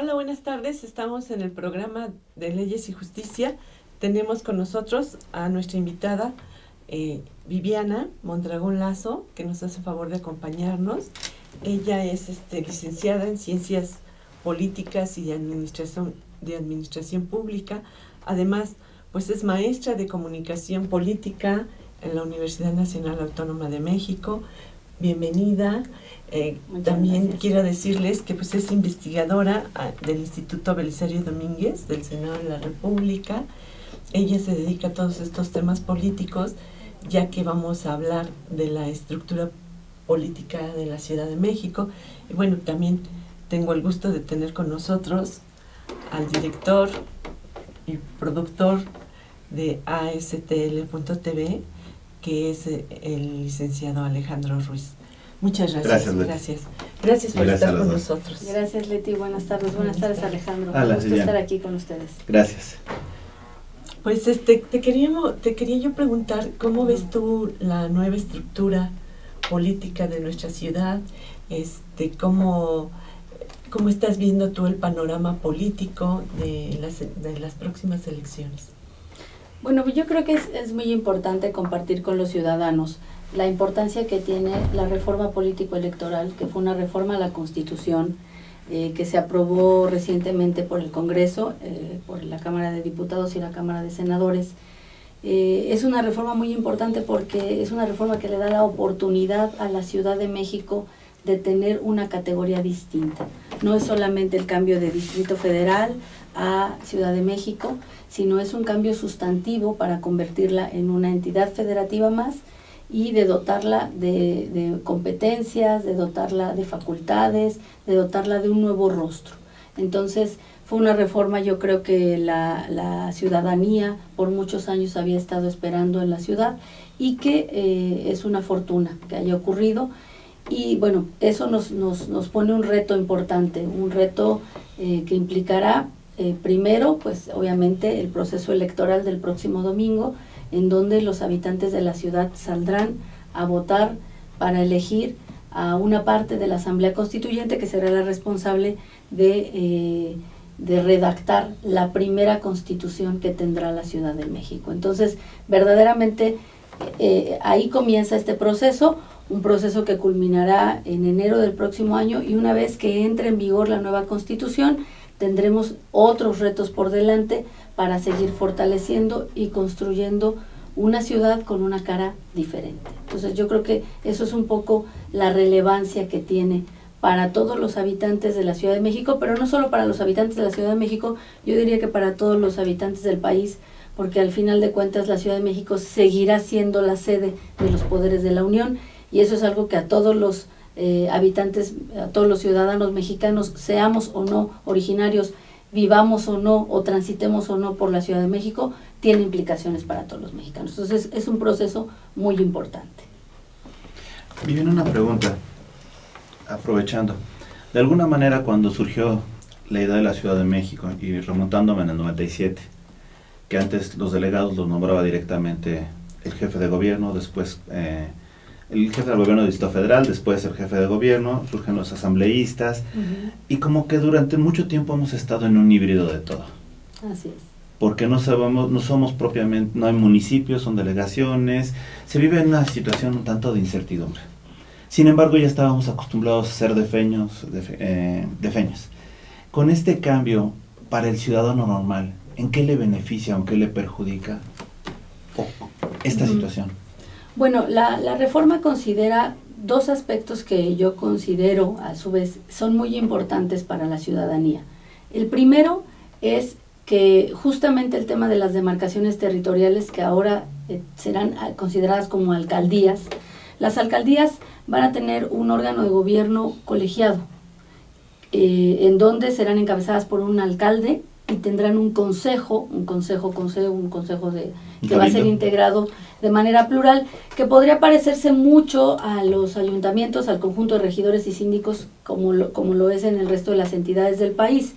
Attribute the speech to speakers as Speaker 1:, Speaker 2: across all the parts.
Speaker 1: Hola, buenas tardes. Estamos en el programa de Leyes y Justicia. Tenemos con nosotros a nuestra invitada Viviana Mondragón Lazo, que nos hace favor de acompañarnos. Ella es licenciada en Ciencias Políticas y de Administración Pública. Además, pues es maestra de Comunicación Política en la Universidad Nacional Autónoma de México. Bienvenida. También gracias. Quiero decirles que pues es investigadora del Instituto Belisario Domínguez del Senado de la República. Ella se dedica a todos estos temas políticos, ya que vamos a hablar de la estructura política de la Ciudad de México. Y bueno, también tengo el gusto de tener con nosotros al director y productor de ASTL.tv, que es el licenciado Alejandro Ruiz. Muchas gracias. Gracias por estar con nosotros.
Speaker 2: Gracias, Leti. Buenas tardes. Buenas tardes, Alejandro.
Speaker 3: Hola,
Speaker 2: un gusto estar aquí con ustedes.
Speaker 3: Gracias.
Speaker 1: Pues te quería yo preguntar, ¿cómo ves tú la nueva estructura política de nuestra ciudad? ¿Cómo estás viendo tú el panorama político de las próximas elecciones?
Speaker 2: Bueno, yo creo que es muy importante compartir con los ciudadanos la importancia que tiene la reforma político-electoral, que fue una reforma a la Constitución que se aprobó recientemente por el Congreso, por la Cámara de Diputados y la Cámara de Senadores. Es una reforma muy importante porque es una reforma que le da la oportunidad a la Ciudad de México de tener una categoría distinta. No es solamente el cambio de Distrito Federal a Ciudad de México, sino es un cambio sustantivo para convertirla en una entidad federativa más y de dotarla de competencias, de dotarla de facultades, de dotarla de un nuevo rostro. Entonces, fue una reforma, yo creo que la ciudadanía por muchos años había estado esperando en la ciudad y que es una fortuna que haya ocurrido. Y bueno, eso nos pone un reto importante, un reto que implicará primero, pues obviamente el proceso electoral del próximo domingo, en donde los habitantes de la ciudad saldrán a votar para elegir a una parte de la Asamblea Constituyente que será la responsable de redactar la primera constitución que tendrá la Ciudad de México. Entonces, verdaderamente ahí comienza este proceso, un proceso que culminará en enero del próximo año, y una vez que entre en vigor la nueva constitución, tendremos otros retos por delante para seguir fortaleciendo y construyendo una ciudad con una cara diferente. Entonces yo creo que eso es un poco la relevancia que tiene para todos los habitantes de la Ciudad de México, pero no solo para los habitantes de la Ciudad de México, yo diría que para todos los habitantes del país, porque al final de cuentas la Ciudad de México seguirá siendo la sede de los poderes de la Unión, y eso es algo que a todos los habitantes, a todos los ciudadanos mexicanos, seamos o no originarios, vivamos o no, o transitemos o no por la Ciudad de México, tiene implicaciones para todos los mexicanos. Entonces es un proceso muy importante.
Speaker 3: Me viene una pregunta, aprovechando. De alguna manera, cuando surgió la idea de la Ciudad de México, y remontándome en el 97, que antes los delegados los nombraba directamente el jefe de gobierno, después el jefe del gobierno del Distrito Federal, después el jefe de gobierno, surgen los asambleístas, y como que durante mucho tiempo hemos estado en un híbrido de todo.
Speaker 2: Así es.
Speaker 3: Porque no somos propiamente, no hay municipios, son delegaciones, se vive en una situación un tanto de incertidumbre. Sin embargo, ya estábamos acostumbrados a ser defeños. Con este cambio, para el ciudadano normal, ¿en qué le beneficia o en qué le perjudica esta situación?
Speaker 2: Bueno, la reforma considera dos aspectos que yo considero, a su vez, son muy importantes para la ciudadanía. El primero es que justamente el tema de las demarcaciones territoriales, que ahora serán consideradas como alcaldías, las alcaldías van a tener un órgano de gobierno colegiado, en donde serán encabezadas por un alcalde y tendrán un consejo que va a ser integrado de manera plural, que podría parecerse mucho a los ayuntamientos, al conjunto de regidores y síndicos, como lo es en el resto de las entidades del país.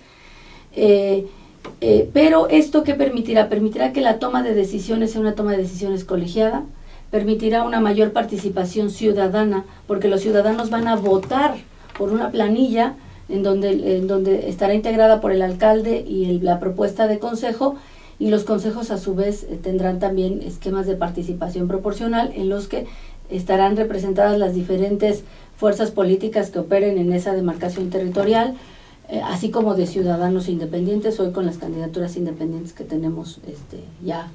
Speaker 2: Pero esto ¿qué permitirá? Permitirá que la toma de decisiones sea una toma de decisiones colegiada, permitirá una mayor participación ciudadana, porque los ciudadanos van a votar por una planilla en donde estará integrada por el alcalde y la propuesta de consejo, y los consejos a su vez tendrán también esquemas de participación proporcional en los que estarán representadas las diferentes fuerzas políticas que operen en esa demarcación territorial, así como de ciudadanos independientes, hoy con las candidaturas independientes que tenemos ya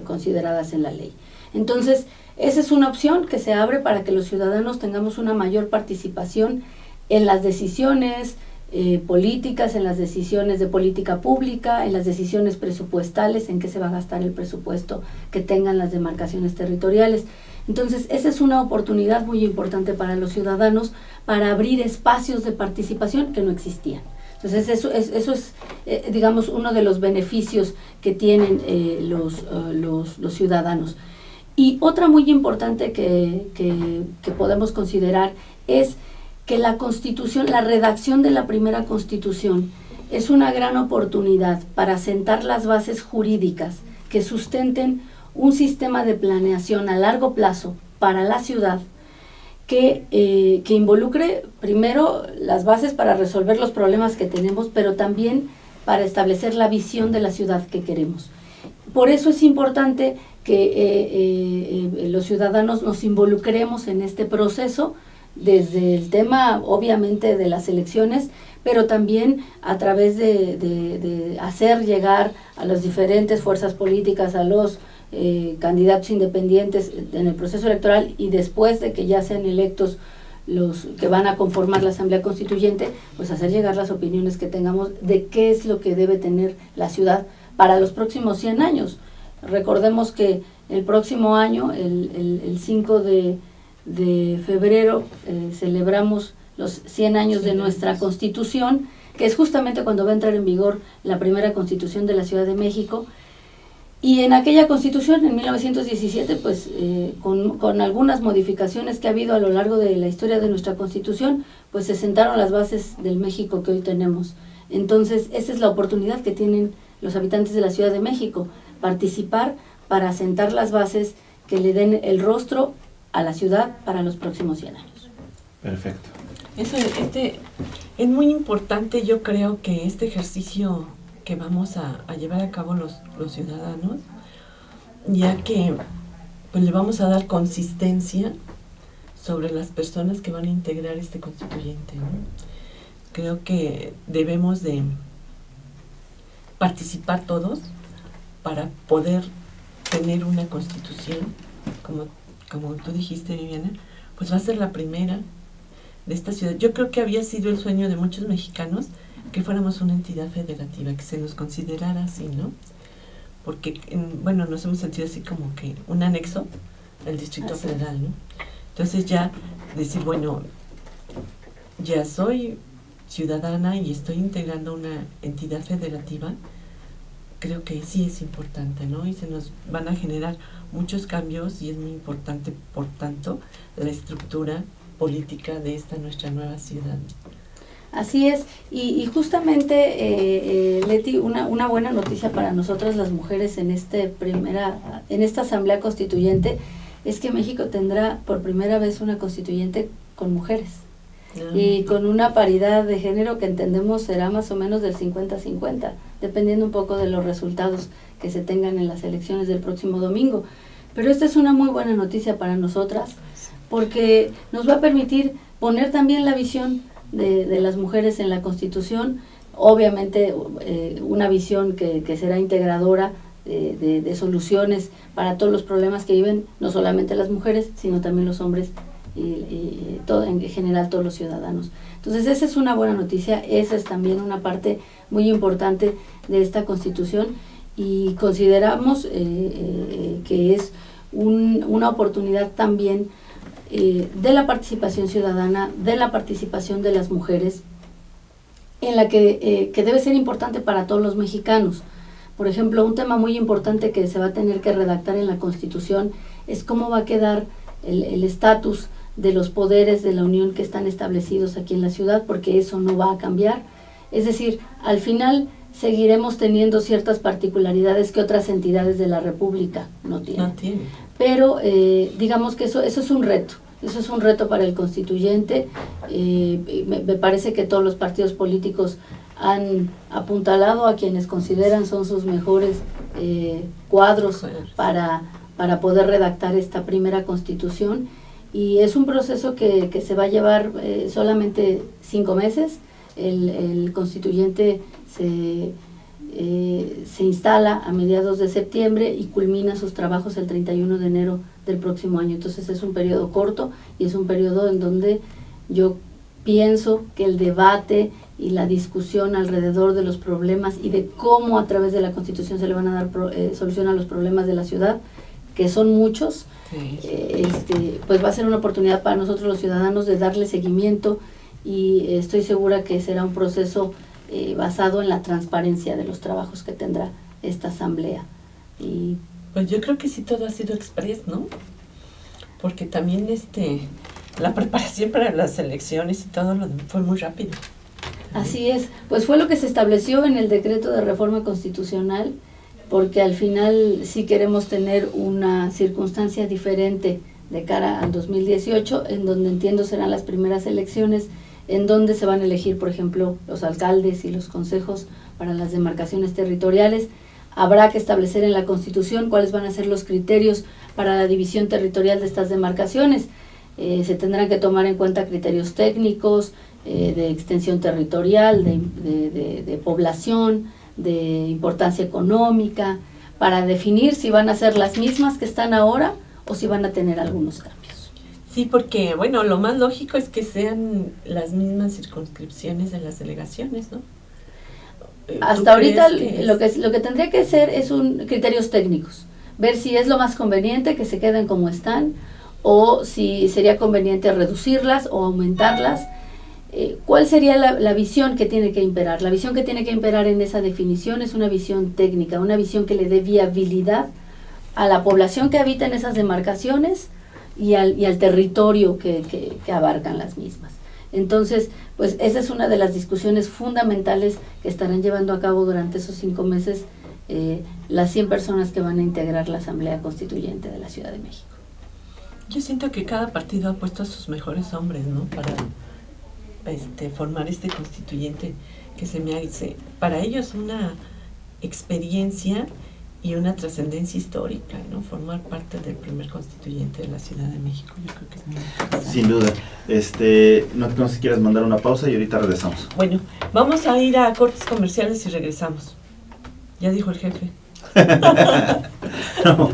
Speaker 2: consideradas en la ley. Entonces, esa es una opción que se abre para que los ciudadanos tengamos una mayor participación en las decisiones políticas, en las decisiones de política pública, en las decisiones presupuestales, en qué se va a gastar el presupuesto que tengan las demarcaciones territoriales. Entonces, esa es una oportunidad muy importante para los ciudadanos para abrir espacios de participación que no existían. Entonces, eso es digamos, uno de los beneficios que tienen los ciudadanos. Y otra muy importante que podemos considerar es que la Constitución, la redacción de la primera Constitución, es una gran oportunidad para sentar las bases jurídicas que sustenten un sistema de planeación a largo plazo para la ciudad que involucre primero las bases para resolver los problemas que tenemos, pero también para establecer la visión de la ciudad que queremos. Por eso es importante que los ciudadanos nos involucremos en este proceso, desde el tema obviamente de las elecciones, pero también a través de hacer llegar a las diferentes fuerzas políticas, a los candidatos independientes en el proceso electoral, y después de que ya sean electos los que van a conformar la Asamblea Constituyente, pues hacer llegar las opiniones que tengamos de qué es lo que debe tener la ciudad para los próximos 100 años. Recordemos que el próximo año, el 5 de febrero, celebramos los 100 años de nuestra Constitución, que es justamente cuando va a entrar en vigor la primera Constitución de la Ciudad de México. Y en aquella Constitución, en 1917, pues con algunas modificaciones que ha habido a lo largo de la historia de nuestra Constitución, pues se sentaron las bases del México que hoy tenemos. Entonces, esa es la oportunidad que tienen los habitantes de la Ciudad de México, participar para sentar las bases que le den el rostro a la ciudad para los próximos 100 años.
Speaker 3: Perfecto.
Speaker 1: Eso, es muy importante, yo creo, que este ejercicio que vamos a llevar a cabo los ciudadanos, ya que pues le vamos a dar consistencia sobre las personas que van a integrar este constituyente, ¿no? Creo que debemos de participar todos para poder tener una constitución, como tú dijiste, Viviana, pues va a ser la primera de esta ciudad. Yo creo que había sido el sueño de muchos mexicanos que fuéramos una entidad federativa, que se nos considerara así, ¿no? Porque, bueno, nos hemos sentido así como que un anexo al Distrito Federal, ¿no? Entonces ya decir, bueno, ya soy ciudadana y estoy integrando una entidad federativa, creo que sí es importante, ¿no? Y se nos van a generar muchos cambios y es muy importante, por tanto, la estructura política de esta nuestra nueva ciudad.
Speaker 2: Así es, y justamente, Leti, una buena noticia para nosotras las mujeres en esta Asamblea Constituyente es que México tendrá por primera vez una constituyente con mujeres. Y con una paridad de género que entendemos será más o menos del 50-50, dependiendo un poco de los resultados que se tengan en las elecciones del próximo domingo. Pero esta es una muy buena noticia para nosotras, porque nos va a permitir poner también la visión de las mujeres en la Constitución, obviamente una visión que será integradora de soluciones para todos los problemas que viven no solamente las mujeres, sino también los hombres y todo, en general todos los ciudadanos. Entonces esa es una buena noticia, esa es también una parte muy importante de esta Constitución, y consideramos que es una oportunidad también de la participación ciudadana, de la participación de las mujeres, en la que debe ser importante para todos los mexicanos. Por ejemplo, un tema muy importante que se va a tener que redactar en la Constitución es cómo va a quedar el estatus de los poderes de la Unión que están establecidos aquí en la ciudad, porque eso no va a cambiar. Es decir, al final seguiremos teniendo ciertas particularidades que otras entidades de la República no tienen. Pero digamos que eso es un reto. Eso es un reto para el constituyente. Me parece que todos los partidos políticos han apuntalado a quienes consideran son sus mejores cuadros para poder redactar esta primera constitución, y es un proceso que se va a llevar solamente 5 meses. El constituyente se instala a mediados de septiembre y culmina sus trabajos el 31 de enero del próximo año. Entonces es un periodo corto y es un periodo en donde yo pienso que el debate y la discusión alrededor de los problemas y de cómo a través de la Constitución se le van a dar solución a los problemas de la ciudad, que son muchos, pues va a ser una oportunidad para nosotros los ciudadanos de darle seguimiento, y estoy segura que será un proceso basado en la transparencia de los trabajos que tendrá esta asamblea. Y
Speaker 1: pues yo creo que sí, todo ha sido express, ¿no? Porque también la preparación para las elecciones y todo fue muy rápido.
Speaker 2: Así es, pues fue lo que se estableció en el decreto de reforma constitucional, porque al final sí queremos tener una circunstancia diferente de cara al 2018, en donde entiendo serán las primeras elecciones, en donde se van a elegir, por ejemplo, los alcaldes y los consejos para las demarcaciones territoriales. Habrá que establecer en la Constitución cuáles van a ser los criterios para la división territorial de estas demarcaciones. Se tendrán que tomar en cuenta criterios técnicos, de extensión territorial, de población, de importancia económica, para definir si van a ser las mismas que están ahora o si van a tener algunos cambios.
Speaker 1: Sí, porque, bueno, lo más lógico es que sean las mismas circunscripciones de las delegaciones, ¿no?
Speaker 2: Hasta ahorita lo que tendría que ser es criterios técnicos, ver si es lo más conveniente que se queden como están, o si sería conveniente reducirlas o aumentarlas. ¿Cuál sería la visión que tiene que imperar? La visión que tiene que imperar en esa definición es una visión técnica, una visión que le dé viabilidad a la población que habita en esas demarcaciones y al territorio que abarcan las mismas. Entonces, pues esa es una de las discusiones fundamentales que estarán llevando a cabo durante esos 5 meses las 100 personas que van a integrar la Asamblea Constituyente de la Ciudad de México.
Speaker 1: Yo siento que cada partido ha puesto a sus mejores hombres, ¿no? Para formar este constituyente, que se me hace para ellos una experiencia y una trascendencia histórica, ¿no? Formar parte del primer constituyente de la Ciudad de México, yo creo que es muy importante.
Speaker 3: Sin duda. No sé si quieres mandar una pausa y ahorita regresamos.
Speaker 1: Bueno, vamos a ir a cortes comerciales y regresamos. Ya dijo el jefe.
Speaker 3: No.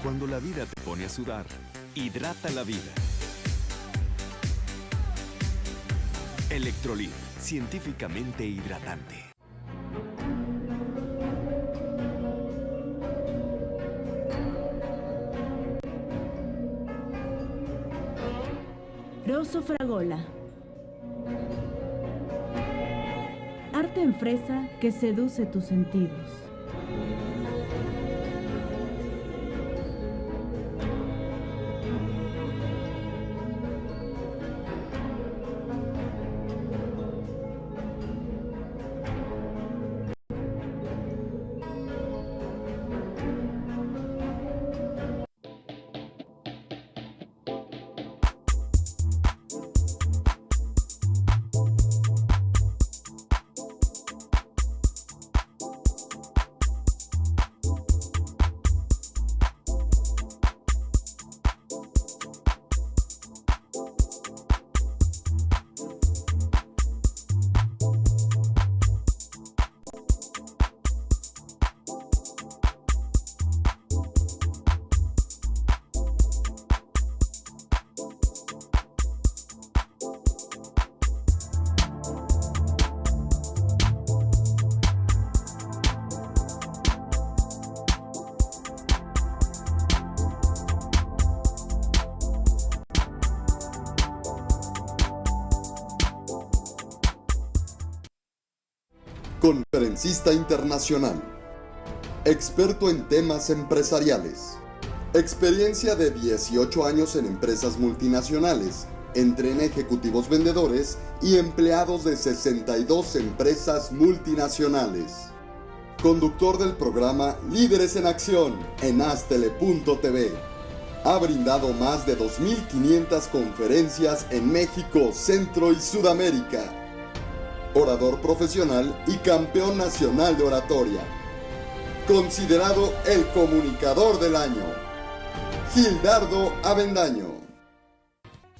Speaker 4: Cuando la vida te pone a sudar, hidrata la vida. Electrolit, científicamente hidratante.
Speaker 5: Rosso Fragola. Arte en fresa que seduce tus sentidos.
Speaker 6: Conferencista internacional, experto en temas empresariales, Experiencia de 18 años en empresas multinacionales. Entrena ejecutivos vendedores y empleados de 62 empresas multinacionales. Conductor del programa Líderes en Acción en Astele.tv. Ha brindado más de 2.500 conferencias en México, Centro y Sudamérica. Orador profesional y campeón nacional de oratoria. Considerado el comunicador del año. Gildardo Avendaño.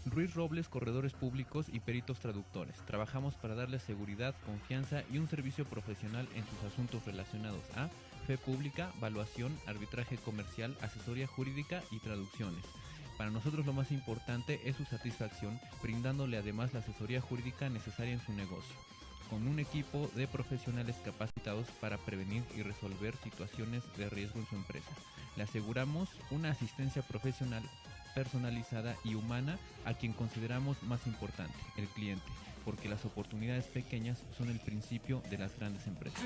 Speaker 7: Ruiz Robles, corredores públicos y peritos traductores. Trabajamos para darles seguridad, confianza y un servicio profesional en sus asuntos relacionados a fe pública, valuación, arbitraje comercial, asesoría jurídica y traducciones. Para nosotros lo más importante es su satisfacción, brindándole además la asesoría jurídica necesaria en su negocio, con un equipo de profesionales capacitados para prevenir y resolver situaciones de riesgo en su empresa. Le aseguramos una asistencia profesional personalizada y humana a quien consideramos más importante, el cliente, porque las oportunidades pequeñas son el principio de las grandes empresas.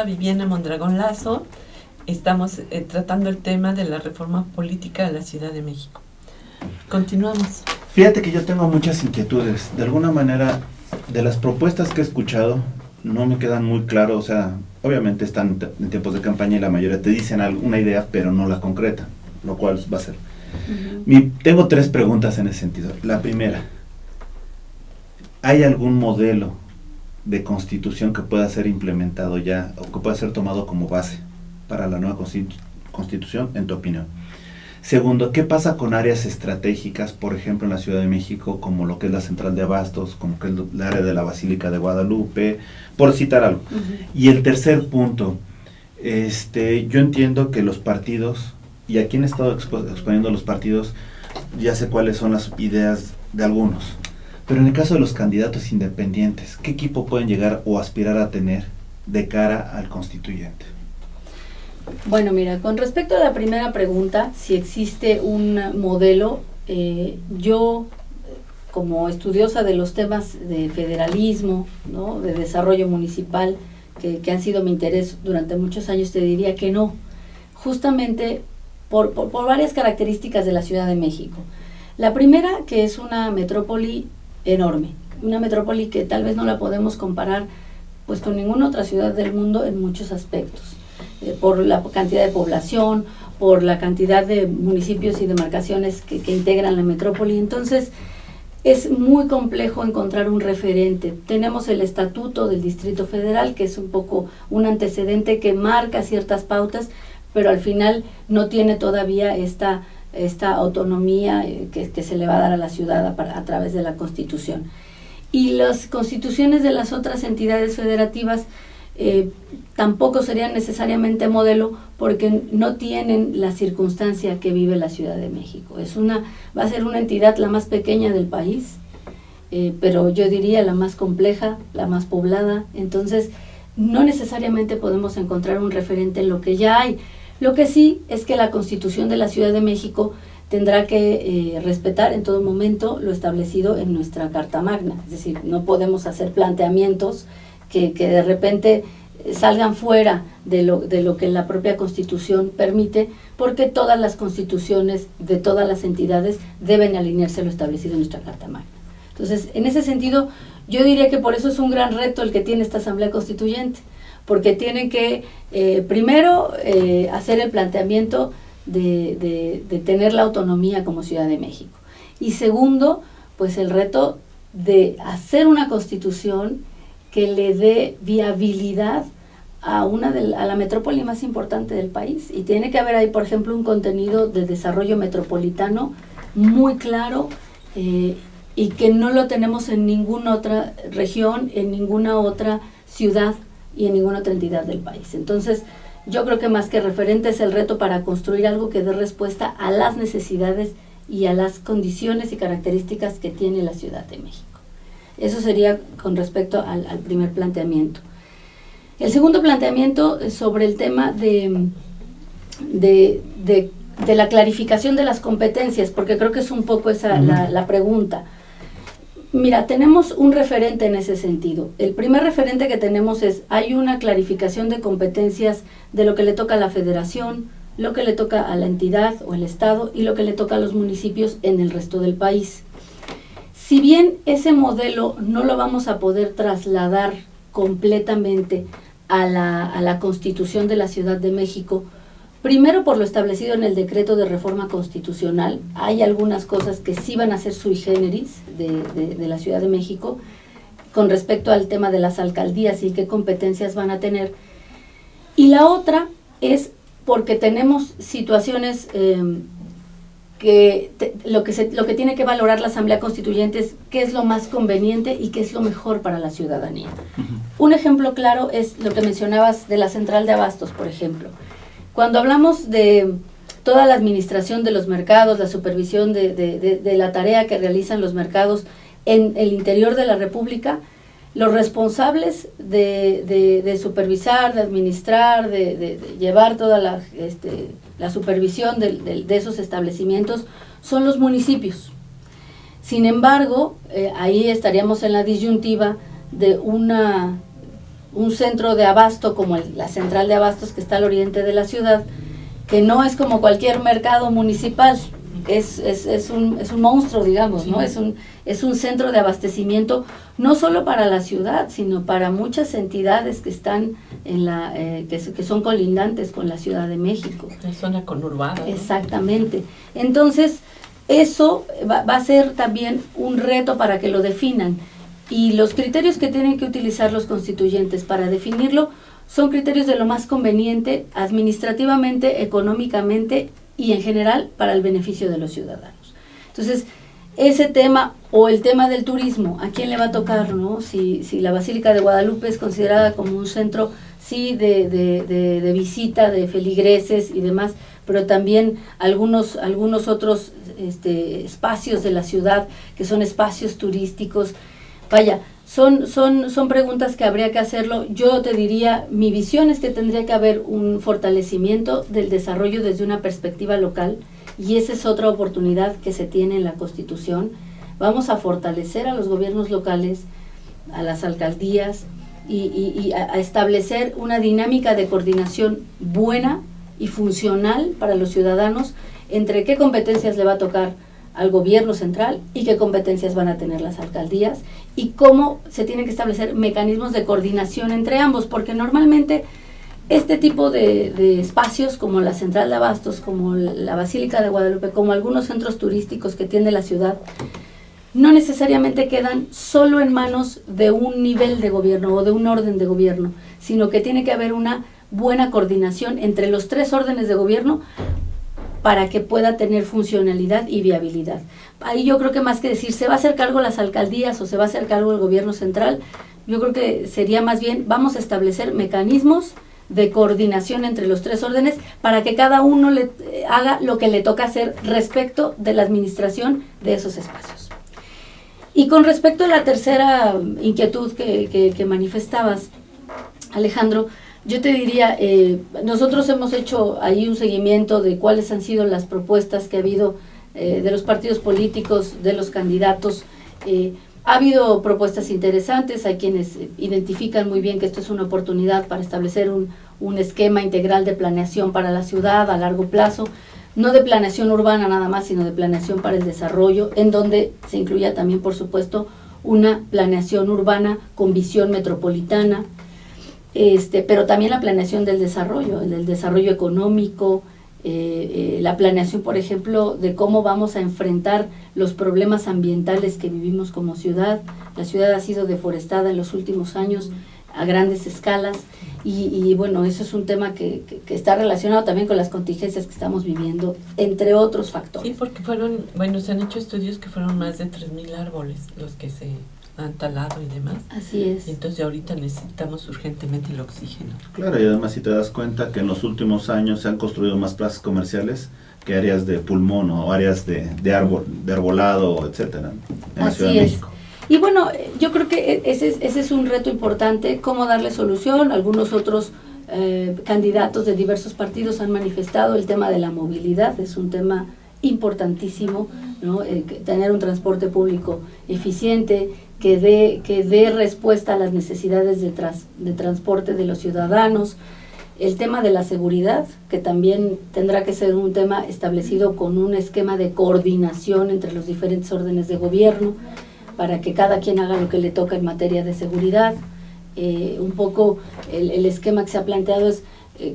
Speaker 1: Viviana Mondragón Lazo, estamos tratando el tema de la reforma política de la Ciudad de México. Continuamos.
Speaker 3: Fíjate que yo tengo muchas inquietudes. De alguna manera, de las propuestas que he escuchado, no me quedan muy claro. O sea, obviamente están en tiempos de campaña y la mayoría te dicen alguna idea, pero no la concretan, lo cual va a ser. Tengo 3 preguntas en ese sentido. La primera, ¿hay algún modelo de constitución que pueda ser implementado ya o que pueda ser tomado como base para la nueva constitución, en tu opinión? Segundo, ¿qué pasa con áreas estratégicas, por ejemplo en la Ciudad de México, como lo que es la Central de Abastos, como que es el área de la Basílica de Guadalupe, por citar algo? Y el tercer punto, yo entiendo que los partidos, y aquí han estado exponiendo los partidos, ya sé cuáles son las ideas de algunos, pero en el caso de los candidatos independientes, ¿qué equipo pueden llegar o aspirar a tener de cara al constituyente?
Speaker 2: Bueno, mira, con respecto a la primera pregunta, si existe un modelo, yo como estudiosa de los temas de federalismo, ¿no?, de desarrollo municipal, que han sido mi interés durante muchos años, te diría que no, justamente por varias características de la Ciudad de México. La primera, que es una metrópoli enorme, una metrópoli que tal vez no la podemos comparar pues con ninguna otra ciudad del mundo en muchos aspectos. Por la cantidad de población, por la cantidad de municipios y demarcaciones que integran la metrópoli. Entonces, es muy complejo encontrar un referente. Tenemos el Estatuto del Distrito Federal, que es un poco un antecedente que marca ciertas pautas, pero al final no tiene todavía esta autonomía que se le va a dar a la ciudad a través de la Constitución. Y las constituciones de las otras entidades federativas tampoco serían necesariamente modelo porque no tienen la circunstancia que vive la Ciudad de México. Va a ser una entidad la más pequeña del país, pero yo diría la más compleja, la más poblada. Entonces, no necesariamente podemos encontrar un referente en lo que ya hay. Lo que sí es que la Constitución de la Ciudad de México tendrá que respetar en todo momento lo establecido en nuestra Carta Magna. Es decir, no podemos hacer planteamientos que de repente salgan fuera de lo que la propia Constitución permite, porque todas las constituciones de todas las entidades deben alinearse a lo establecido en nuestra Carta Magna. Entonces, en ese sentido, yo diría que por eso es un gran reto el que tiene esta Asamblea Constituyente, porque tienen que, primero, hacer el planteamiento de tener la autonomía como Ciudad de México. Y segundo, pues el reto de hacer una constitución que le dé viabilidad a la metrópoli más importante del país. Y tiene que haber ahí, por ejemplo, un contenido de desarrollo metropolitano muy claro y que no lo tenemos en ninguna otra región, en ninguna otra ciudad y en ninguna otra entidad del país. Entonces, yo creo que más que referente es el reto para construir algo que dé respuesta a las necesidades y a las condiciones y características que tiene la Ciudad de México. Eso sería con respecto al primer planteamiento. El segundo planteamiento es sobre el tema de la clarificación de las competencias, porque creo que es un poco esa la pregunta. Mira, tenemos un referente en ese sentido. El primer referente que tenemos es, hay una clarificación de competencias de lo que le toca a la federación, lo que le toca a la entidad o el estado y lo que le toca a los municipios en el resto del país. Si bien ese modelo no lo vamos a poder trasladar completamente a la Constitución de la Ciudad de México, primero por lo establecido en el decreto de reforma constitucional, hay algunas cosas que sí van a ser sui generis de la Ciudad de México con respecto al tema de las alcaldías y qué competencias van a tener. Y la otra es porque tenemos situaciones lo que tiene que valorar la Asamblea Constituyente es qué es lo más conveniente y qué es lo mejor para la ciudadanía. Un ejemplo claro es lo que mencionabas de la central de abastos, por ejemplo. Cuando hablamos de toda la administración de los mercados, la supervisión de la tarea que realizan los mercados en el interior de la República, los responsables de supervisar, de administrar, de llevar toda la supervisión de esos establecimientos son los municipios. Sin embargo, ahí estaríamos en la disyuntiva de un centro de abasto como la central de abastos que está al oriente de la ciudad, que no es como cualquier mercado municipal, es un monstruo, digamos, ¿no? Es un centro de abastecimiento no solo para la ciudad, sino para muchas entidades que están que son colindantes con la Ciudad de México.
Speaker 1: La zona conurbada, ¿no?
Speaker 2: Exactamente. Entonces, eso va a ser también un reto para que lo definan. Y los criterios que tienen que utilizar los constituyentes para definirlo son criterios de lo más conveniente administrativamente, económicamente y en general para el beneficio de los ciudadanos. Entonces, ese tema o el tema del turismo, ¿a quién le va a tocar, no? Si la Basílica de Guadalupe es considerada como un centro, sí, de visita, de feligreses y demás, pero también algunos otros espacios de la ciudad que son espacios turísticos. Vaya, son preguntas que habría que hacerlo. Yo te diría, mi visión es que tendría que haber un fortalecimiento del desarrollo desde una perspectiva local, y esa es otra oportunidad que se tiene en la Constitución. Vamos a fortalecer a los gobiernos locales, a las alcaldías, y a establecer una dinámica de coordinación buena y funcional para los ciudadanos entre qué competencias le va a tocar al gobierno central y qué competencias van a tener las alcaldías y cómo se tienen que establecer mecanismos de coordinación entre ambos, porque normalmente este tipo de espacios como la central de abastos, como la Basílica de Guadalupe, como algunos centros turísticos que tiene la ciudad, no necesariamente quedan solo en manos de un nivel de gobierno o de un orden de gobierno, sino que tiene que haber una buena coordinación entre los tres órdenes de gobierno para que pueda tener funcionalidad y viabilidad. Ahí yo creo que más que decir, ¿se va a hacer cargo las alcaldías o se va a hacer cargo el gobierno central? Yo creo que sería más bien, vamos a establecer mecanismos de coordinación entre los tres órdenes para que cada uno haga lo que le toca hacer respecto de la administración de esos espacios. Y con respecto a la tercera inquietud que manifestabas, Alejandro, yo te diría, nosotros hemos hecho ahí un seguimiento de cuáles han sido las propuestas que ha habido de los partidos políticos, de los candidatos. Ha habido propuestas interesantes, hay quienes identifican muy bien que esto es una oportunidad para establecer un esquema integral de planeación para la ciudad a largo plazo, no de planeación urbana nada más, sino de planeación para el desarrollo, en donde se incluya también, por supuesto, una planeación urbana con visión metropolitana, pero también la planeación del desarrollo económico, la planeación, por ejemplo, de cómo vamos a enfrentar los problemas ambientales que vivimos como ciudad. La ciudad ha sido deforestada en los últimos años a grandes escalas y bueno, eso es un tema que está relacionado también con las contingencias que estamos viviendo, entre otros factores.
Speaker 1: Sí, porque se han hecho estudios que fueron más de 3,000 árboles los que se han talado y demás.
Speaker 2: Así es.
Speaker 1: Y entonces ahorita necesitamos urgentemente el oxígeno.
Speaker 3: Claro, y además si te das cuenta que en los últimos años se han construido más plazas comerciales que áreas de pulmón o áreas de arbolado, etcétera, en la Ciudad de México.
Speaker 2: Y bueno, yo creo que ese es un reto importante, cómo darle solución. Algunos otros candidatos de diversos partidos han manifestado el tema de la movilidad, es un tema importantísimo, ¿no? Tener un transporte público eficiente, que dé respuesta a las necesidades de transporte de los ciudadanos. El tema de la seguridad, que también tendrá que ser un tema establecido con un esquema de coordinación entre los diferentes órdenes de gobierno, para que cada quien haga lo que le toca en materia de seguridad. Un poco el esquema que se ha planteado es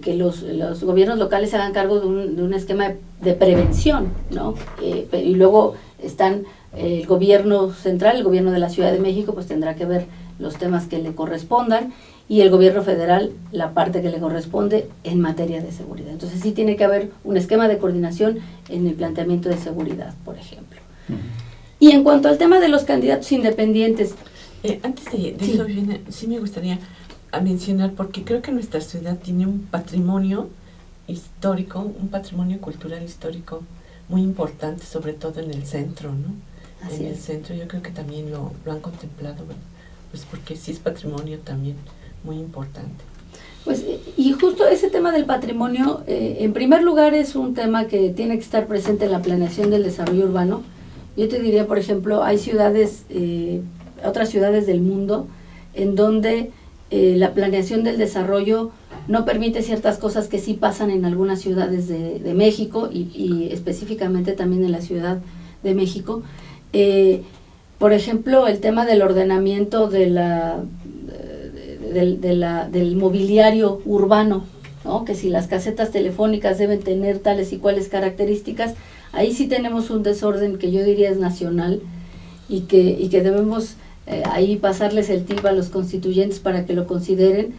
Speaker 2: que los gobiernos locales se hagan cargo de un esquema de prevención, ¿no? Y luego están el gobierno central, el gobierno de la Ciudad de México, pues tendrá que ver los temas que le correspondan, y el gobierno federal la parte que le corresponde en materia de seguridad. Entonces sí tiene que haber un esquema de coordinación en el planteamiento de seguridad, por ejemplo. Y en cuanto al tema de los candidatos independientes...
Speaker 1: Antes de eso, Viviana, sí me gustaría mencionar, porque creo que nuestra ciudad tiene un patrimonio histórico, un patrimonio cultural histórico muy importante, sobre todo en el centro, ¿no?
Speaker 2: Así
Speaker 1: en el
Speaker 2: es.
Speaker 1: centro yo creo que también lo han contemplado, bueno, pues porque sí es patrimonio también muy importante.
Speaker 2: Pues, y justo ese tema del patrimonio, en primer lugar, es un tema que tiene que estar presente en la planeación del desarrollo urbano. Yo te diría, por ejemplo, hay ciudades, otras ciudades del mundo, en donde la planeación del desarrollo no permite ciertas cosas que sí pasan en algunas ciudades de México y específicamente también en la Ciudad de México. Por ejemplo, el tema del ordenamiento del mobiliario urbano, ¿no? Que si las casetas telefónicas deben tener tales y cuales características, ahí sí tenemos un desorden que yo diría es nacional y que debemos ahí pasarles el tip a los constituyentes para que lo consideren,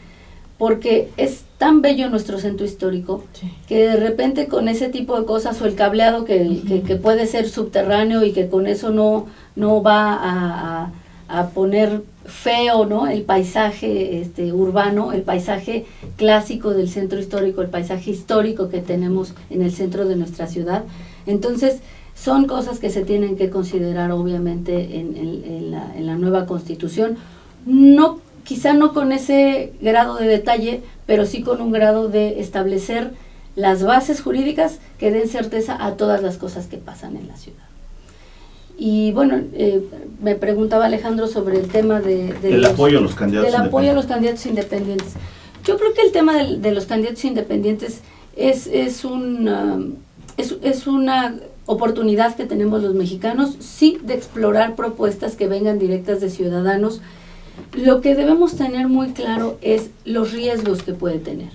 Speaker 2: porque es tan bello nuestro centro histórico,
Speaker 1: Sí.
Speaker 2: que de repente con ese tipo de cosas, o el cableado que puede ser subterráneo y que con eso no va a poner feo, ¿no?, el paisaje urbano, el paisaje clásico del centro histórico, el paisaje histórico que tenemos en el centro de nuestra ciudad. Entonces, son cosas que se tienen que considerar obviamente en la nueva Constitución, quizá no con ese grado de detalle, pero sí con un grado de establecer las bases jurídicas que den certeza a todas las cosas que pasan en la ciudad. Y bueno, me preguntaba Alejandro sobre el tema del
Speaker 3: apoyo a los candidatos
Speaker 2: del apoyo a los candidatos independientes. Yo creo que el tema de los candidatos independientes es una oportunidad que tenemos los mexicanos, sí, de explorar propuestas que vengan directas de ciudadanos. Lo que debemos tener muy claro es los riesgos que puede tener.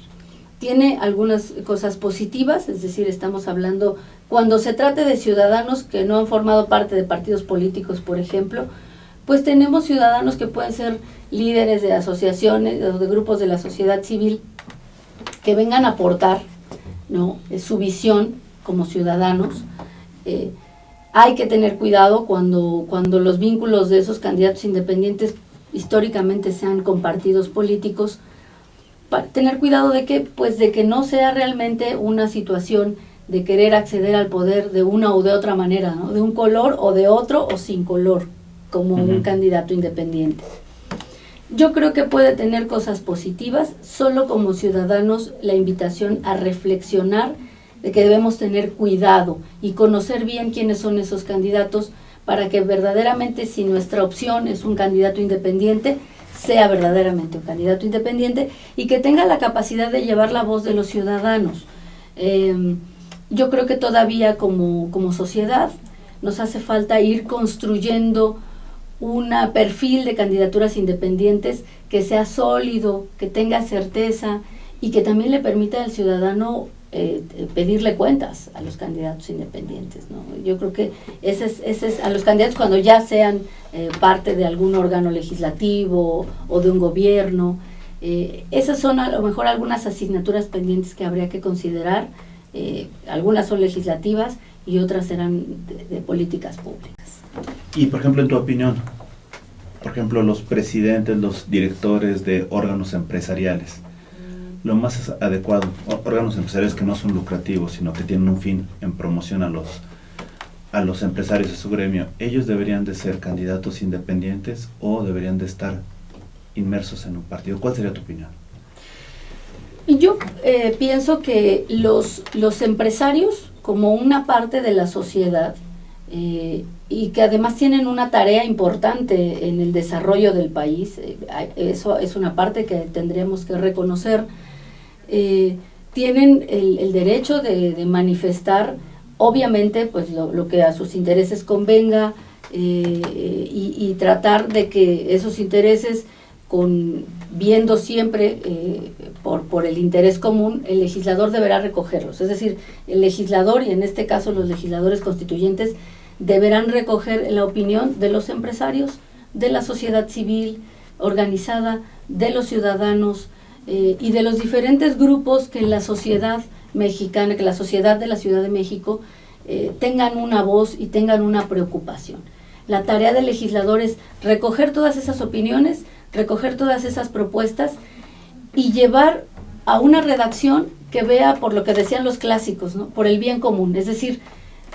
Speaker 2: Tiene algunas cosas positivas, es decir, estamos hablando, cuando se trate de ciudadanos que no han formado parte de partidos políticos, por ejemplo, pues tenemos ciudadanos que pueden ser líderes de asociaciones o de grupos de la sociedad civil que vengan a aportar, ¿no?, su visión como ciudadanos. Hay que tener cuidado cuando los vínculos de esos candidatos independientes históricamente sean con partidos políticos, para tener cuidado de que no sea realmente una situación de querer acceder al poder de una o de otra manera, ¿no?, de un color o de otro o sin color, como un candidato independiente. Yo creo que puede tener cosas positivas, solo como ciudadanos la invitación a reflexionar de que debemos tener cuidado y conocer bien quiénes son esos candidatos, para que verdaderamente, si nuestra opción es un candidato independiente, sea verdaderamente un candidato independiente y que tenga la capacidad de llevar la voz de los ciudadanos. Yo creo que todavía como sociedad nos hace falta ir construyendo un perfil de candidaturas independientes que sea sólido, que tenga certeza y que también le permita al ciudadano pedirle cuentas a los candidatos independientes, ¿no? Yo creo que ese es a los candidatos cuando ya sean parte de algún órgano legislativo o de un gobierno. Esas son a lo mejor algunas asignaturas pendientes que habría que considerar. Algunas son legislativas y otras serán de políticas públicas.
Speaker 3: Y por ejemplo, en tu opinión, por ejemplo, los presidentes, los directores de órganos empresariales, lo más adecuado, órganos empresariales que no son lucrativos, sino que tienen un fin en promoción a los empresarios de su gremio, ¿ellos deberían de ser candidatos independientes o deberían de estar inmersos en un partido? ¿Cuál sería tu opinión?
Speaker 2: Yo pienso que los empresarios, como una parte de la sociedad y que además tienen una tarea importante en el desarrollo del país. Eso es una parte que tendríamos que reconocer. Tienen el derecho de manifestar, obviamente, pues lo que a sus intereses convenga, y tratar de que esos intereses, viendo siempre por el interés común, el legislador deberá recogerlos. Es decir, el legislador, y en este caso los legisladores constituyentes, deberán recoger la opinión de los empresarios, de la sociedad civil organizada, de los ciudadanos y de los diferentes grupos que en la sociedad mexicana, que la sociedad de la Ciudad de México tengan una voz y tengan una preocupación. La tarea del legislador es recoger todas esas opiniones, recoger todas esas propuestas y llevar a una redacción que vea, por lo que decían los clásicos, ¿no?, por el bien común. Es decir,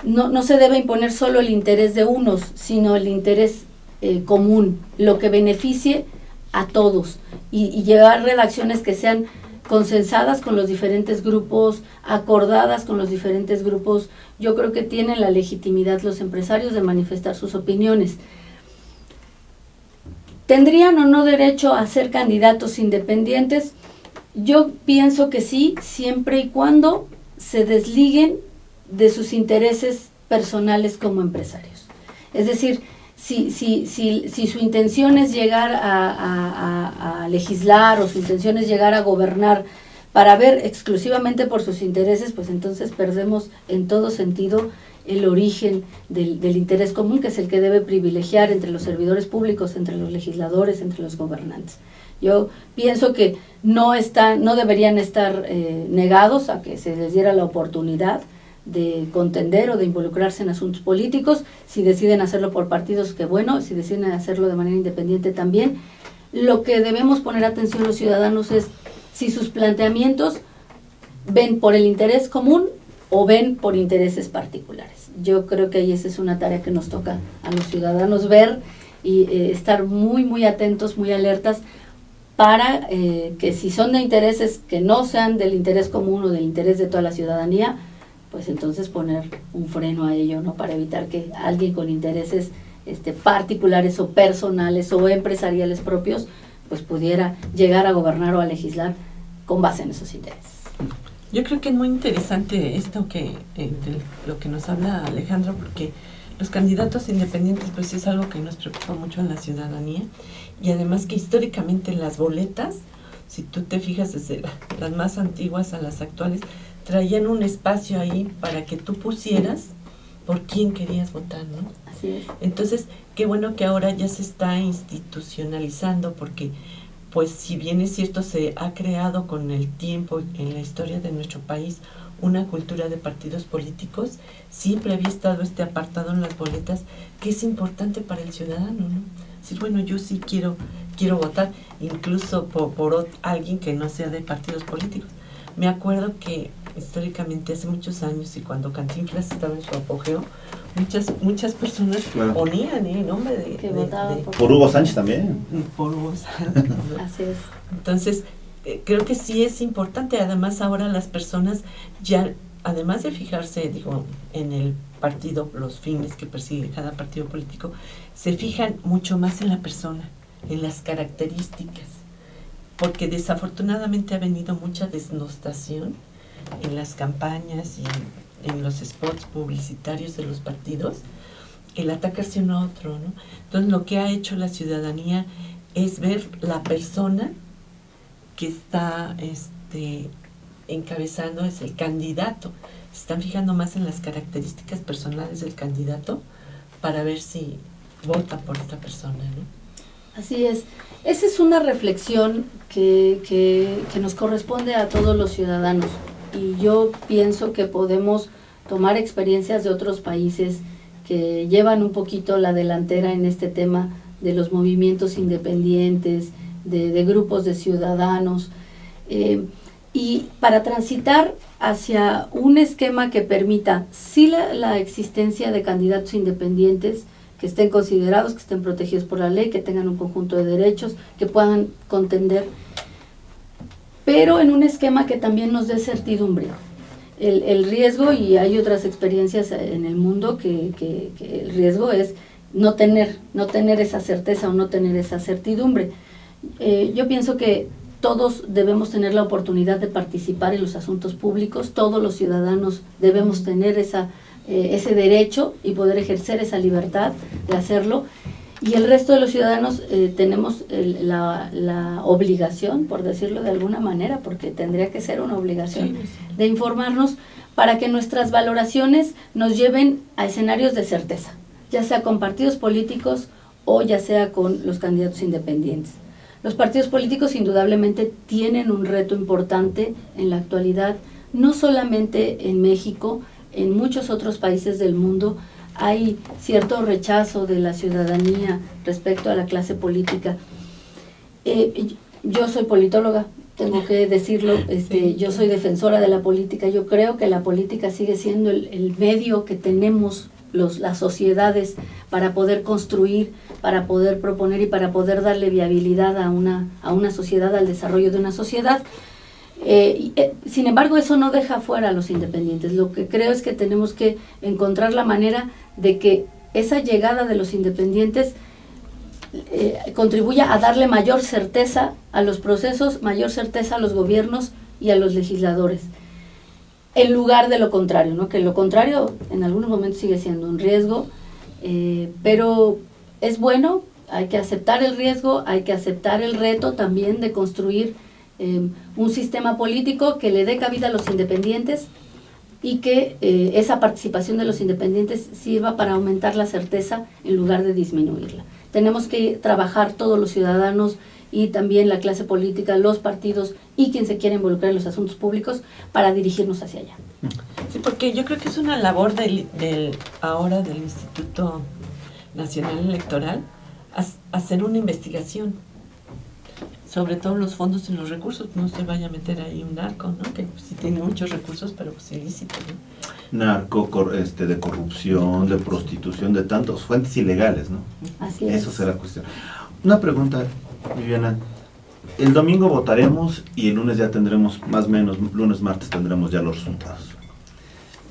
Speaker 2: no se debe imponer solo el interés de unos, sino el interés común, lo que beneficie a todos, y llevar redacciones que sean consensadas con los diferentes grupos, acordadas con los diferentes grupos. Yo creo que tienen la legitimidad los empresarios de manifestar sus opiniones. ¿Tendrían o no derecho a ser candidatos independientes? Yo pienso que sí, siempre y cuando se desliguen de sus intereses personales como empresarios. Es decir, si su intención es llegar a legislar, o su intención es llegar a gobernar para ver exclusivamente por sus intereses, pues entonces perdemos en todo sentido el origen del interés común, que es el que debe privilegiar entre los servidores públicos, entre los legisladores, entre los gobernantes. Yo pienso que no deberían estar negados a que se les diera la oportunidad de contender o de involucrarse en asuntos políticos. Si deciden hacerlo por partidos, qué bueno; si deciden hacerlo de manera independiente, también. Lo que debemos poner atención los ciudadanos es si sus planteamientos ven por el interés común o ven por intereses particulares. Yo creo que ahí esa es una tarea que nos toca a los ciudadanos ver y estar muy, muy atentos, muy alertas, para que si son de intereses que no sean del interés común o del interés de toda la ciudadanía, pues entonces poner un freno a ello, ¿no?, para evitar que alguien con intereses particulares o personales o empresariales propios, pues pudiera llegar a gobernar o a legislar con base en esos intereses.
Speaker 1: Yo creo que es muy interesante esto de lo que nos habla Alejandro, porque los candidatos independientes pues es algo que nos preocupa mucho a la ciudadanía, y además que históricamente las boletas, si tú te fijas desde las más antiguas a las actuales, traían un espacio ahí para que tú pusieras por quién querías votar, ¿no?
Speaker 2: Así es.
Speaker 1: Entonces, qué bueno que ahora ya se está institucionalizando, porque pues si bien es cierto, se ha creado con el tiempo en la historia de nuestro país una cultura de partidos políticos, siempre había estado este apartado en las boletas, que es importante para el ciudadano, ¿no? Decir, bueno, yo sí quiero votar, incluso por alguien que no sea de partidos políticos. Me acuerdo que históricamente hace muchos años, y cuando Cantinflas estaba en su apogeo, muchas personas ponían nombre de...
Speaker 2: Que votaban
Speaker 3: por Hugo Sánchez también.
Speaker 1: Por Hugo Sánchez.
Speaker 2: Así es.
Speaker 1: Entonces, creo que sí es importante. Además, ahora las personas ya, además de fijarse, en el partido, los fines que persigue cada partido político, se fijan mucho más en la persona, en las características, porque desafortunadamente ha venido mucha desnostación en las campañas y en los spots publicitarios de los partidos, el atacarse uno a otro, ¿no? Entonces, lo que ha hecho la ciudadanía es ver la persona que está encabezando, es el candidato. Se están fijando más en las características personales del candidato para ver si votan por esta persona, ¿no?
Speaker 2: Así es. Esa es una reflexión que nos corresponde a todos los ciudadanos, y yo pienso que podemos tomar experiencias de otros países que llevan un poquito la delantera en este tema de los movimientos independientes, de grupos de ciudadanos, y para transitar hacia un esquema que permita sí la existencia de candidatos independientes, que estén considerados, que estén protegidos por la ley, que tengan un conjunto de derechos, que puedan contender, pero en un esquema que también nos dé certidumbre, el riesgo, y hay otras experiencias en el mundo que el riesgo es no tener esa certeza o no tener esa certidumbre. Yo pienso que todos debemos tener la oportunidad de participar en los asuntos públicos, todos los ciudadanos debemos tener ese derecho y poder ejercer esa libertad de hacerlo, y el resto de los ciudadanos tenemos la obligación, por decirlo de alguna manera, porque tendría que ser una obligación, de informarnos para que nuestras valoraciones nos lleven a escenarios de certeza, ya sea con partidos políticos o ya sea con los candidatos independientes. Los partidos políticos indudablemente tienen un reto importante en la actualidad, no solamente en México, en muchos otros países del mundo hay cierto rechazo de la ciudadanía respecto a la clase política. Yo soy politóloga, tengo que decirlo, yo soy defensora de la política. Yo creo que la política sigue siendo el medio que tenemos las sociedades para poder construir, para poder proponer y para poder darle viabilidad a una sociedad, al desarrollo de una sociedad. Sin embargo, eso no deja fuera a los independientes. Lo que creo es que tenemos que encontrar la manera de que esa llegada de los independientes contribuya a darle mayor certeza a los procesos, mayor certeza a los gobiernos y a los legisladores, en lugar de lo contrario, ¿no? Que lo contrario en algunos momentos sigue siendo un riesgo, pero es bueno, hay que aceptar el riesgo, hay que aceptar el reto también de construir un sistema político que le dé cabida a los independientes y que esa participación de los independientes sirva para aumentar la certeza en lugar de disminuirla. Tenemos que trabajar todos los ciudadanos y también la clase política, los partidos y quien se quiera involucrar en los asuntos públicos para dirigirnos hacia allá.
Speaker 1: Sí, porque yo creo que es una labor ahora del Instituto Nacional Electoral hacer una investigación sobre todos los fondos y los recursos. No se vaya a meter ahí un narco, ¿no? Que pues, sí tiene muchos recursos, pero pues ilícito, ¿no?
Speaker 3: Narco, de corrupción, de prostitución, de tantas fuentes ilegales, ¿no?
Speaker 2: Así es.
Speaker 3: Eso será cuestión. Una pregunta, Viviana. El domingo votaremos y el lunes ya tendremos, más o menos, lunes, martes tendremos ya los resultados.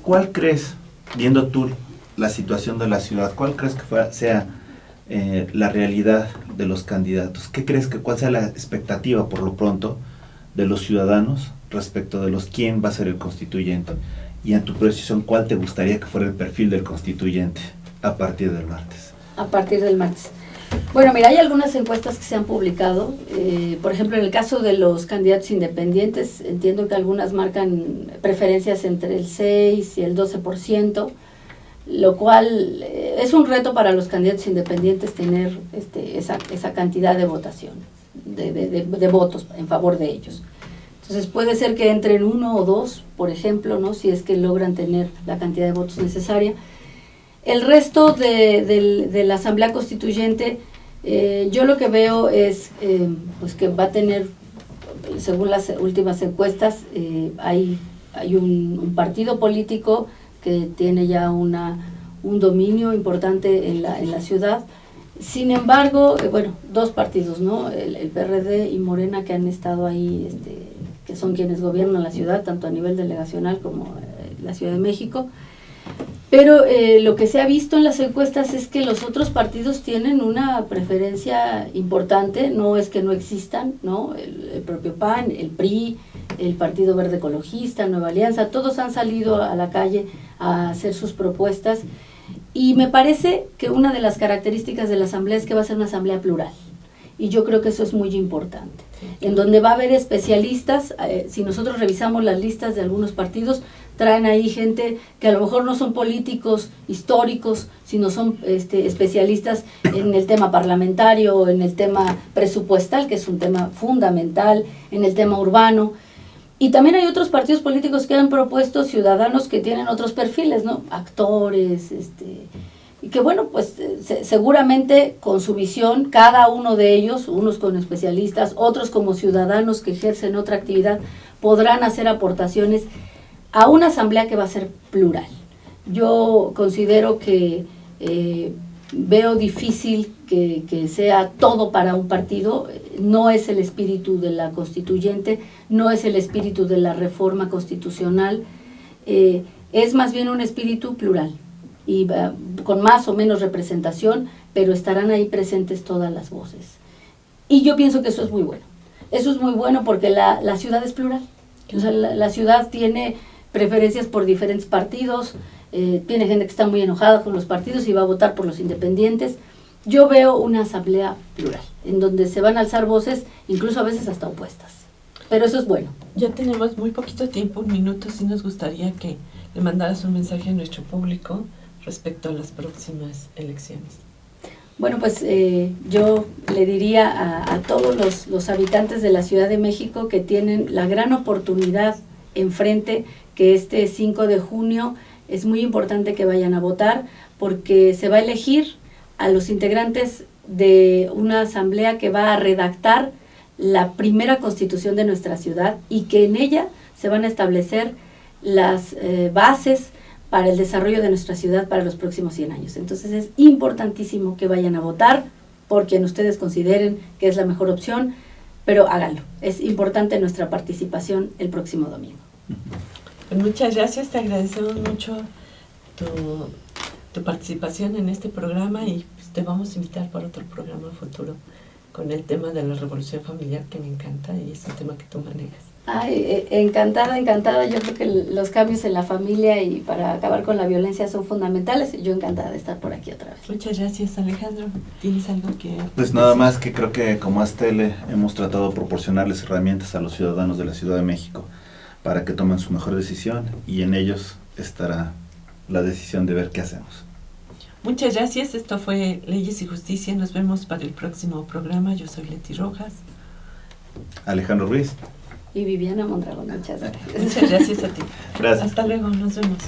Speaker 3: ¿Cuál crees, viendo tú la situación de la ciudad, cuál crees que sea la realidad de los candidatos? ¿Qué crees cuál sea la expectativa por lo pronto de los ciudadanos respecto de quién va a ser el constituyente? Y en tu precisión, ¿cuál te gustaría que fuera el perfil del constituyente a partir del martes?
Speaker 2: A partir del martes. Bueno, mira, hay algunas encuestas que se han publicado. Por ejemplo, en el caso de los candidatos independientes, entiendo que algunas marcan preferencias entre el 6 y el 12%, lo cual es un reto para los candidatos independientes tener esa cantidad de votación, de votos en favor de ellos. Entonces puede ser que entren 1 o 2, por ejemplo, ¿no? Si es que logran tener la cantidad de votos necesaria. El resto de la Asamblea Constituyente, yo lo que veo es pues que va a tener, según las últimas encuestas, hay un partido político que tiene ya un dominio importante en la ciudad. Sin embargo, bueno, dos partidos, ¿no? El PRD y Morena, que han estado ahí, que son quienes gobiernan la ciudad, tanto a nivel delegacional como la Ciudad de México. Pero lo que se ha visto en las encuestas es que los otros partidos tienen una preferencia importante, no es que no existan, ¿no? El propio PAN, el PRI, el Partido Verde Ecologista, Nueva Alianza, todos han salido a la calle a hacer sus propuestas, y me parece que una de las características de la asamblea es que va a ser una asamblea plural, y yo creo que eso es muy importante, en donde va a haber especialistas. Si nosotros revisamos las listas de algunos partidos, traen ahí gente que a lo mejor no son políticos históricos, sino son especialistas en el tema parlamentario, en el tema presupuestal, que es un tema fundamental, en el tema urbano. Y también hay otros partidos políticos que han propuesto ciudadanos que tienen otros perfiles, ¿no? Actores, y que bueno, pues seguramente con su visión, cada uno de ellos, unos como especialistas, otros como ciudadanos que ejercen otra actividad, podrán hacer aportaciones a una asamblea que va a ser plural. Yo considero que veo difícil que sea todo para un partido. No es el espíritu de la constituyente, no es el espíritu de la reforma constitucional. es más bien un espíritu plural y con más o menos representación, pero estarán ahí presentes todas las voces. Y yo pienso que eso es muy bueno. Eso es muy bueno porque la ciudad es plural. O sea, la ciudad tiene preferencias por diferentes partidos, tiene gente que está muy enojada con los partidos y va a votar por los independientes. Yo veo una asamblea plural, en donde se van a alzar voces, incluso a veces hasta opuestas. Pero eso es bueno.
Speaker 1: Ya tenemos muy poquito tiempo, 1 minuto, sí nos gustaría que le mandaras un mensaje a nuestro público respecto a las próximas elecciones.
Speaker 2: Bueno, pues yo le diría a todos los habitantes de la Ciudad de México que tienen la gran oportunidad enfrente, que este 5 de junio es muy importante que vayan a votar, porque se va a elegir a los integrantes de una asamblea que va a redactar la primera constitución de nuestra ciudad y que en ella se van a establecer las bases para el desarrollo de nuestra ciudad para los próximos 100 años. Entonces es importantísimo que vayan a votar por quien ustedes consideren que es la mejor opción, pero háganlo. Es importante nuestra participación el próximo domingo.
Speaker 1: Pues muchas gracias, te agradecemos mucho tu participación en este programa y pues, te vamos a invitar para otro programa futuro con el tema de la revolución familiar, que me encanta y es un tema que tú manejas.
Speaker 2: Ay, encantada. Yo creo que los cambios en la familia y para acabar con la violencia son fundamentales. Yo encantada de estar por aquí otra vez.
Speaker 1: Muchas gracias, Alejandro. ¿Tienes algo que...?
Speaker 3: Pues nada más que creo que como Astele hemos tratado de proporcionarles herramientas a los ciudadanos de la Ciudad de México para que tomen su mejor decisión y en ellos estará la decisión de ver qué hacemos.
Speaker 1: Muchas gracias, esto fue Leyes y Justicia, nos vemos para el próximo programa. Yo soy Leti Rojas.
Speaker 3: Alejandro Ruiz.
Speaker 2: Y Viviana Mondragón, muchas gracias.
Speaker 1: Muchas gracias a ti.
Speaker 3: Gracias.
Speaker 1: Hasta luego, nos vemos.